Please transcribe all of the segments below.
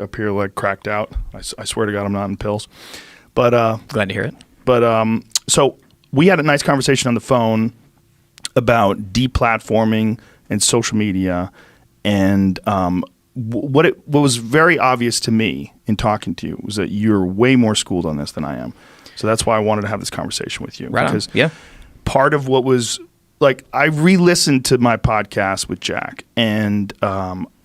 up here like cracked out. I swear to God, I'm not in pills. But glad to hear it. But so we had a nice conversation on the phone about deplatforming and social media, and what was very obvious to me in talking to you was that you're way more schooled on this than I am. So that's why I wanted to have this conversation with you. Right because on. Yeah. part of what was like, I re-listened to my podcast with Jack, and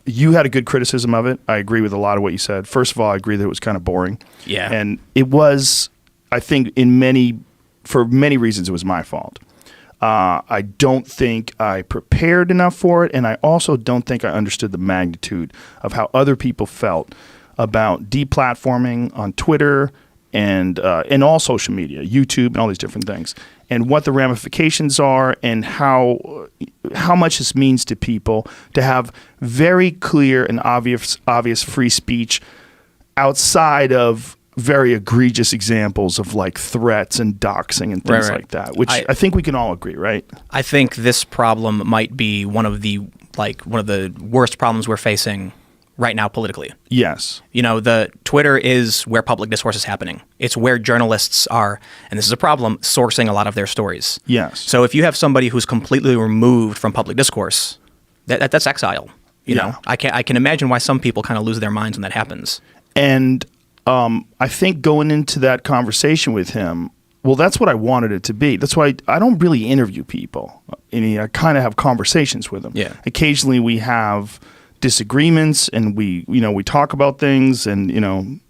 you had a good criticism of it. I agree with a lot of what you said. First of all, I agree that it was kind of boring. Yeah. And it was, I think, for many reasons, it was my fault. I don't think I prepared enough for it, and I also don't think I understood the magnitude of how other people felt about deplatforming on Twitter and all social media, YouTube, and all these different things, and what the ramifications are, and how much this means to people to have very clear and obvious free speech outside of very egregious examples of like threats and doxing and things like that, which I think we can all agree, right? I think this problem might be one of the worst problems we're facing right now politically. Yes. You know, the Twitter is where public discourse is happening. It's where journalists are, and this is a problem, sourcing a lot of their stories. Yes. So if you have somebody who's completely removed from public discourse, that's exile. You know, I can imagine why some people kind of lose their minds when that happens. And I think going into that conversation with him, well, that's what I wanted it to be. That's why I don't really interview people. I kind of have conversations with them. Yeah. Occasionally we have disagreements and we talk about things, and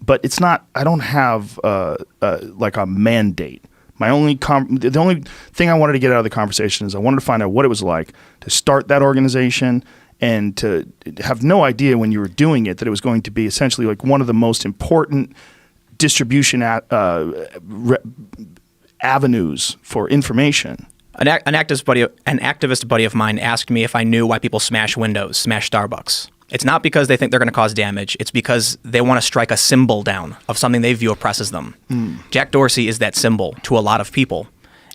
but it's not, I don't have like a mandate. The only thing I wanted to get out of the conversation is I wanted to find out what it was like to start that organization, and to have no idea when you were doing it that it was going to be essentially like one of the most important distribution avenues for information. An activist buddy of mine asked me if I knew why people smash windows, smash Starbucks. It's not because they think they're going to cause damage. It's because they want to strike a symbol down of something they view oppresses them. Jack Dorsey is that symbol to a lot of people.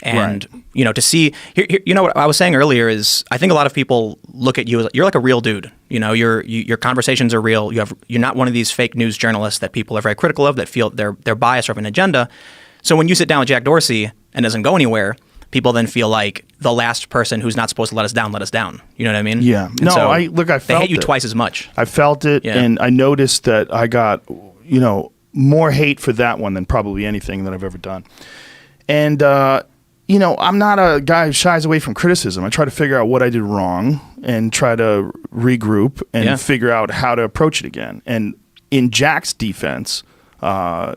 And, to see, what I was saying earlier is I think a lot of people look at you as, you're like a real dude. Your conversations are real. You're not one of these fake news journalists that people are very critical of, that feel they're biased or have an agenda. So when you sit down with Jack Dorsey and doesn't go anywhere, people then feel like the last person who's not supposed to let us down. You know what I mean? Yeah. And I felt they hate you it. twice as much. I felt it, and I noticed that I got, more hate for that one than probably anything that I've ever done. And, I'm not a guy who shies away from criticism. I try to figure out what I did wrong and try to regroup and figure out how to approach it again. And in Jack's defense, I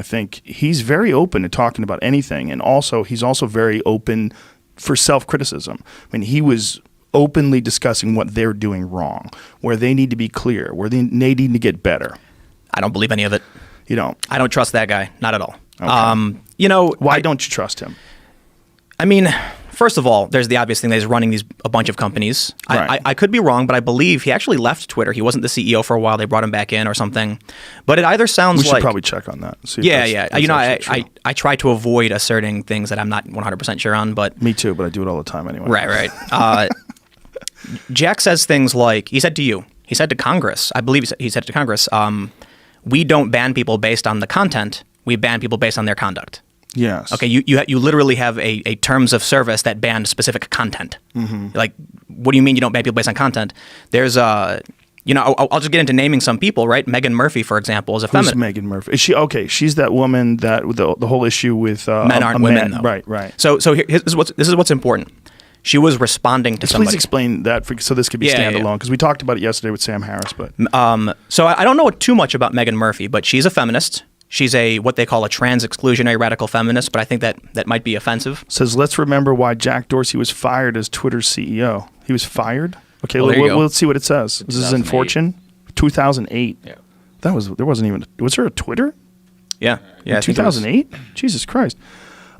think he's very open to talking about anything, and he's also very open for self-criticism. I mean, he was openly discussing what they're doing wrong, where they need to be clear, where they need to get better. I don't believe any of it. You don't? I don't trust that guy, not at all. Okay. Why don't you trust him? I mean, first of all, there's the obvious thing that he's running a bunch of companies. Right. I could be wrong, but I believe he actually left Twitter. He wasn't the CEO for a while. They brought him back in or something. But it either sounds like... We should probably check on that. I try to avoid asserting things that I'm not 100% sure on, but... Me too, but I do it all the time anyway. Right. Jack says things like, he said to Congress, I believe he said to Congress, we don't ban people based on the content, we ban people based on their conduct. Yes. Okay, you literally have a terms of service that banned specific content. Mm-hmm. Like, what do you mean you don't ban people based on content? There's I'll just get into naming some people, right? Meghan Murphy, for example, is a feminist. Who's Meghan Murphy? Is she okay? She's that woman that the whole issue with men aren't women, though. Right. So this is what's important. She was responding to somebody. Please explain that so this could be standalone, because we talked about it yesterday with Sam Harris. But so I don't know too much about Meghan Murphy, but she's a feminist. She's what they call a trans-exclusionary radical feminist, but I think that might be offensive. Says, let's remember why Jack Dorsey was fired as Twitter's CEO. He was fired? Okay, let's see what it says. This is in Fortune? 2008. Yeah. There wasn't even, was there a Twitter? Yeah. In 2008? Jesus Christ.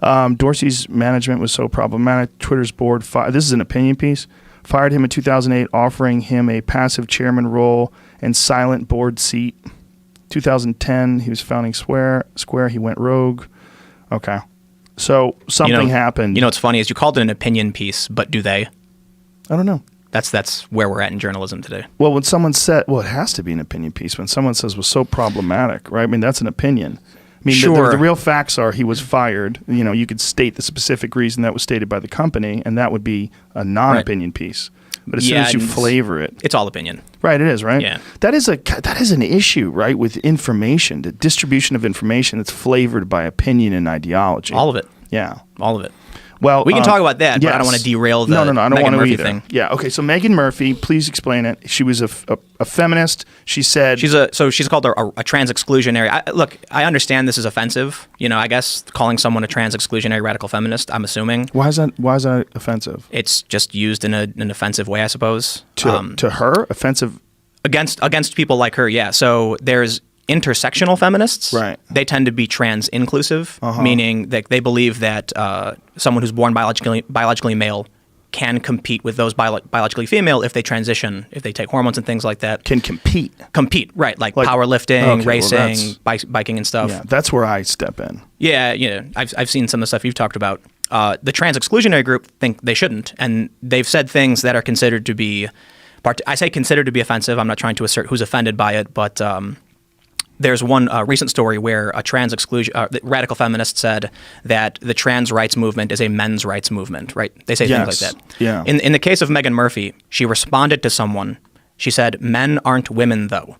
Dorsey's management was so problematic. Twitter's board, this is an opinion piece, fired him in 2008, offering him a passive chairman role and silent board seat. 2010, he was founding Square. He went rogue. Okay. So something happened. What's funny is you called it an opinion piece, but do they? I don't know. That's where we're at in journalism today. Well, when someone said, well, it has to be an opinion piece. When someone says was so problematic, right? I mean, that's an opinion. I mean, Sure. the real facts are he was fired. You know, you could state the specific reason that was stated by the company, and that would be a non-opinion piece. But as soon as you flavor it, it's all opinion. Right, it is, right? Yeah. That is an issue, right, with information, the distribution of information that's flavored by opinion and ideology. All of it. Yeah. All of it. Well, We can talk about that, but I don't want to derail the I don't Meghan want to Murphy either. thing. Yeah, okay, so Meghan Murphy, please explain it. She was a feminist. She said... She's called a trans exclusionary. Look, I understand this is offensive. You know, I guess calling someone a trans exclusionary radical feminist, I'm assuming. Why is that offensive? It's just used in an offensive way, I suppose. To her? Offensive? Against people like her, yeah. So there's intersectional feminists. Right. They tend to be trans inclusive, meaning that they believe that someone who's born biologically male can compete with those biologically female if they transition, if they take hormones and things like that. Can compete. Compete, right? Like powerlifting, racing, biking and stuff. Yeah, that's where I step in. Yeah, I've seen some of the stuff you've talked about. The trans exclusionary group think they shouldn't, and they've said things that are considered to be. I say considered to be offensive. I'm not trying to assert who's offended by it, but there's one recent story where a trans radical feminist said that the trans rights movement is a men's rights movement, right? They say things like that. Yeah. In the case of Meghan Murphy, she responded to someone. She said, "Men aren't women, though."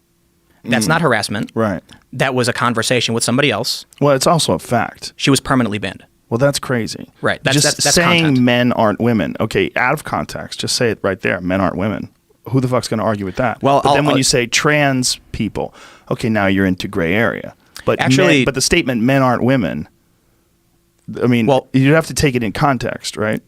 That's not harassment. Right. That was a conversation with somebody else. Well, it's also a fact. She was permanently banned. Well, that's crazy. Right. That's saying content. Men aren't women. Okay, out of context, just say it right there. Men aren't women. Who the fuck's going to argue with that? Well, but then when you say trans people, okay, now you're into gray area. But actually, but the statement "men aren't women," I mean, you'd have to take it in context, right?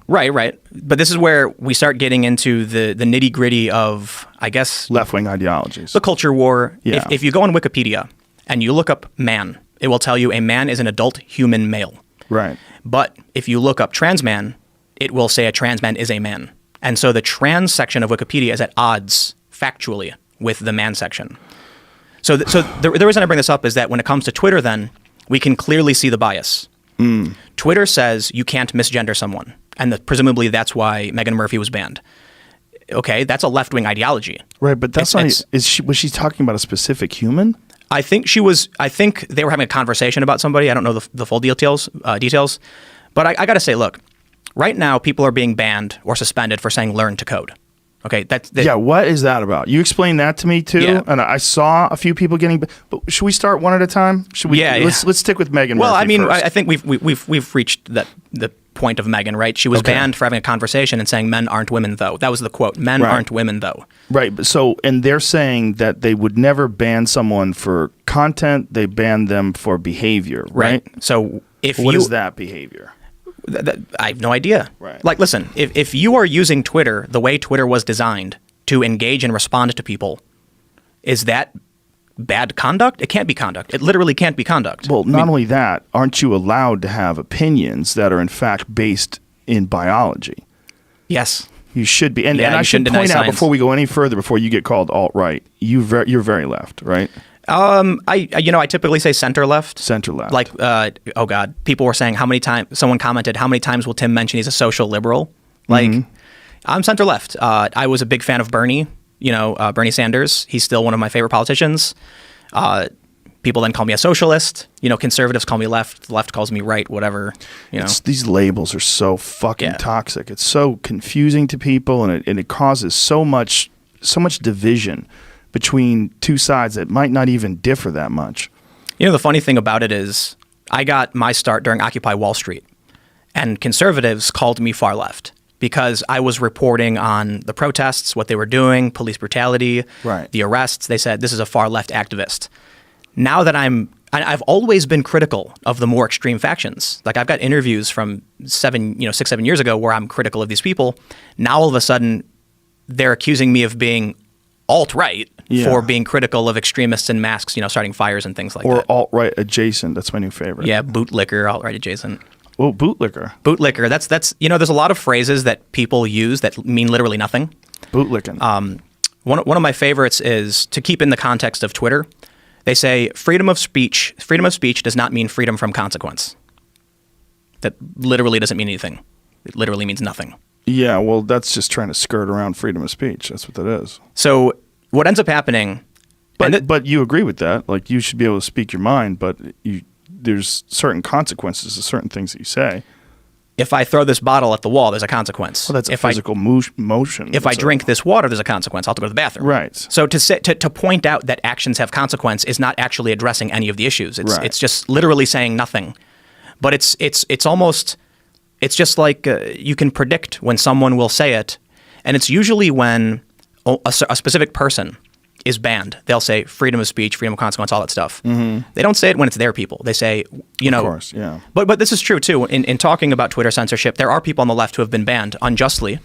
Right. But this is where we start getting into the nitty gritty of, I guess, left-wing ideologies. The culture war. Yeah. If you go on Wikipedia and you look up man, it will tell you a man is an adult human male. Right. But if you look up trans man, it will say a trans man is a man. And so the trans section of Wikipedia is at odds factually with the man section. So the reason I bring this up is that when it comes to Twitter, then we can clearly see the bias. Twitter says you can't misgender someone, and presumably that's why Meghan Murphy was banned. Okay, that's a left-wing ideology. Right, but that's not. Was she talking about a specific human? I think she was. I think they were having a conversation about somebody. I don't know the full details. But I got to say, look. Right now, people are being banned or suspended for saying "learn to code." Okay, what is that about? You explained that to me too, and I saw a few people getting. But should we start one at a time? Should we? Yeah. Let's stick with Meghan. Well, Murphy I mean, first. I think we've reached the point of Meghan, right? She was banned for having a conversation and saying "men aren't women, though." That was the quote: "Men aren't women, though." Right. So, and they're saying that they would never ban someone for content; they ban them for behavior, right? So, what is that behavior? I have no idea. Right. Like, listen, if you are using Twitter the way Twitter was designed to engage and respond to people, is that bad conduct? It can't be conduct. It literally can't be conduct. Well, not only that, aren't you allowed to have opinions that are in fact based in biology? Yes. You should be. And I should point out before we go any further, before you get called alt-right, you're very left, right? I typically say center left. Center left. Like, oh God, people were saying someone commented, how many times will Tim mention he's a social liberal? Like, I'm center left. I was a big fan of Bernie, Bernie Sanders. He's still one of my favorite politicians. People then call me a socialist. Conservatives call me left. The left calls me right, whatever. These labels are so fucking toxic. It's so confusing to people, and it causes so much division between two sides that might not even differ that much. The funny thing about it is I got my start during Occupy Wall Street, and conservatives called me far left because I was reporting on the protests, what they were doing, police brutality, the arrests. They said, this is a far left activist. Now that I've always been critical of the more extreme factions. Like, I've got interviews from 7 years ago where I'm critical of these people. Now all of a sudden they're accusing me of being alt-right for being critical of extremists in masks, starting fires and things like that. Or alt-right adjacent. That's my new favorite. Yeah, bootlicker, alt-right adjacent. Oh, bootlicker. Bootlicker. That's there's a lot of phrases that people use that mean literally nothing. Bootlicking. One of my favorites is, to keep in the context of Twitter, they say freedom of speech does not mean freedom from consequence. That literally doesn't mean anything. It literally means nothing. Yeah, well, that's just trying to skirt around freedom of speech. That's what that is. So what ends up happening... But you agree with that. Like, you should be able to speak your mind, but there's certain consequences to certain things that you say. If I throw this bottle at the wall, there's a consequence. Well, that's a physical motion. If I drink this water, there's a consequence. I'll have to go to the bathroom. Right. So to point out that actions have consequence is not actually addressing any of the issues. It's Right. it's just literally saying nothing. But it's almost, it's just like you can predict when someone will say it, and it's usually when a specific person is banned. They'll say freedom of speech, freedom of consequence, all that stuff. Mm-hmm. They don't say it when it's their people. They say, you know. Of course, yeah. But this is true, too. In talking about Twitter censorship, there are people on the left who have been banned unjustly.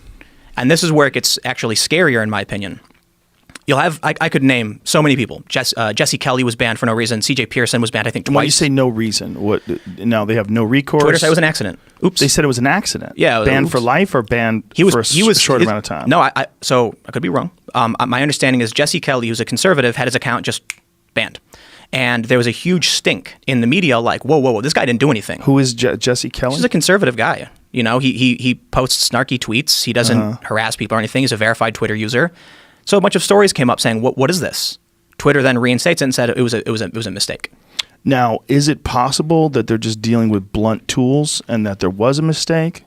And this is where it gets actually scarier, in my opinion. You'll have, I could name so many people. Jesse Kelly was banned for no reason. CJ Pearson was banned, I think, twice. When you say no reason, what? Now they have no recourse? Twitter said it was an accident. Oops. They said it was an accident. Yeah. Banned oops. for life or banned for a short amount of time? No, so I could be wrong. My understanding is Jesse Kelly, who's a conservative, had his account just banned. And there was a huge stink in the media like, whoa, this guy didn't do anything. Who is Jesse Kelly? He's a conservative guy. You know, he posts snarky tweets. He doesn't harass people or anything. He's a verified Twitter user. So a bunch of stories came up saying, "What is this?" Twitter then reinstates it and said it was a mistake. Now, is it possible that they're just dealing with blunt tools and that there was a mistake?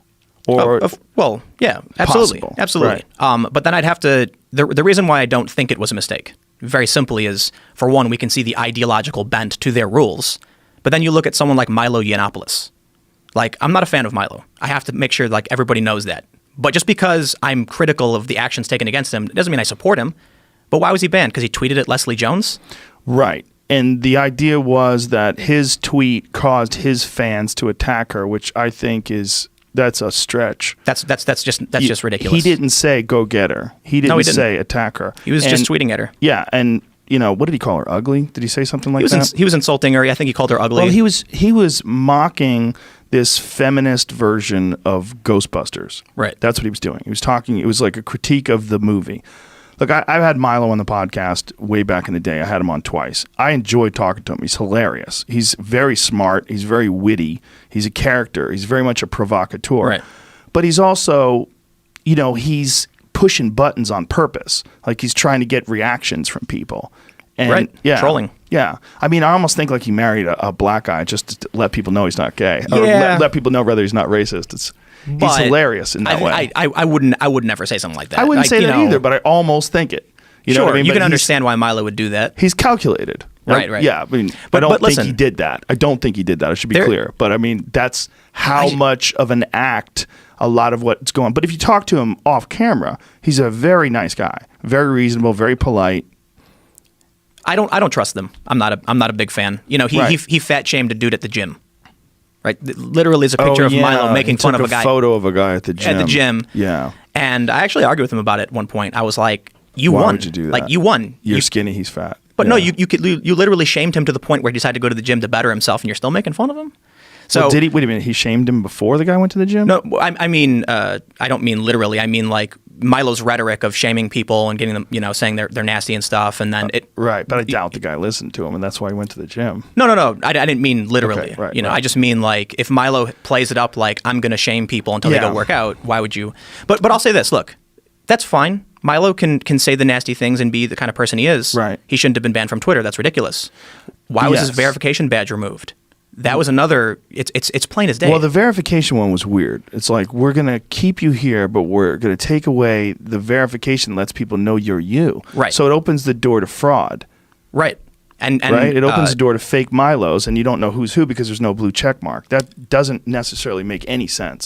Or well, yeah, absolutely, possible. absolutely. Right. But then I'd have to. The reason why I don't think it was a mistake, very simply, is for one, we can see the ideological bent to their rules. But then you look at someone like Milo Yiannopoulos. Like, I'm not a fan of Milo. I have to make sure like everybody knows that. But just because I'm critical of the actions taken against him, it doesn't mean I support him. But why was he banned? Because he tweeted at Leslie Jones? Right. And the idea was that his tweet caused his fans to attack her, which I think that's a stretch. That's just ridiculous. He didn't say go get her. He didn't say attack her. He was just tweeting at her. Yeah, and you know, what did he call her? Ugly? Did he say something like that? He was insulting her. I think he called her ugly. Well, he was mocking this feminist version of Ghostbusters. Right. That's what he was doing. He was talking. It was like a critique of the movie. Look, I've had Milo on the podcast way back in the day. I had him on twice. I enjoyed talking to him. He's hilarious. He's very smart. He's very witty. He's a character. He's very much a provocateur. Right. But he's also, you know, he's pushing buttons on purpose. Like he's trying to get reactions from people. And, right. Yeah. Trolling. Yeah. I mean, I almost think like he married a black guy just to let people know he's not gay. Yeah. Or let people know rather he's not racist. He's hilarious in that way. I would never say something like that. I wouldn't say that either, but I almost think it. You know what I mean? You But can understand why Milo would do that. He's calculated. Right. Yeah. I mean, But I don't think listen, he did that. I don't think he did that. I should be clear. But I mean, that's how much of an act a lot of what's going on. But if you talk to him off camera, he's a very nice guy, very reasonable, very polite. I don't trust them. I'm not a big fan. You know, he fat shamed a dude at the gym. Right, literally, is a picture of Milo making fun of a guy. Photo of a guy at the gym. At the gym. Yeah. And I actually argued with him about it at one point. I was like, "You won. Why would you do that? Like, you won. You're skinny. He's fat." But no, you literally shamed him to the point where he decided to go to the gym to better himself, and you're still making fun of him. So well, did he? Wait a minute. He shamed him before the guy went to the gym? No, I mean, I don't mean literally. I mean like Milo's rhetoric of shaming people and getting them, you know, saying they're nasty and stuff, and then it. Right, but I doubt the guy listened to him, and that's why he went to the gym. No. I didn't mean literally. Okay, right, you know, right. I just mean like if Milo plays it up like I'm going to shame people until they go work out. Why would you? But I'll say this. Look, that's fine. Milo can say the nasty things and be the kind of person he is. Right. He shouldn't have been banned from Twitter. That's ridiculous. Why was his verification badge removed? That was another. It's plain as day. Well, the verification one was weird. It's like we're gonna keep you here, but we're gonna take away the verification. Lets people know you're you. Right. So it opens the door to fraud. Right. And right. It opens the door to fake Milos, and you don't know who's who because there's no blue check mark. That doesn't necessarily make any sense.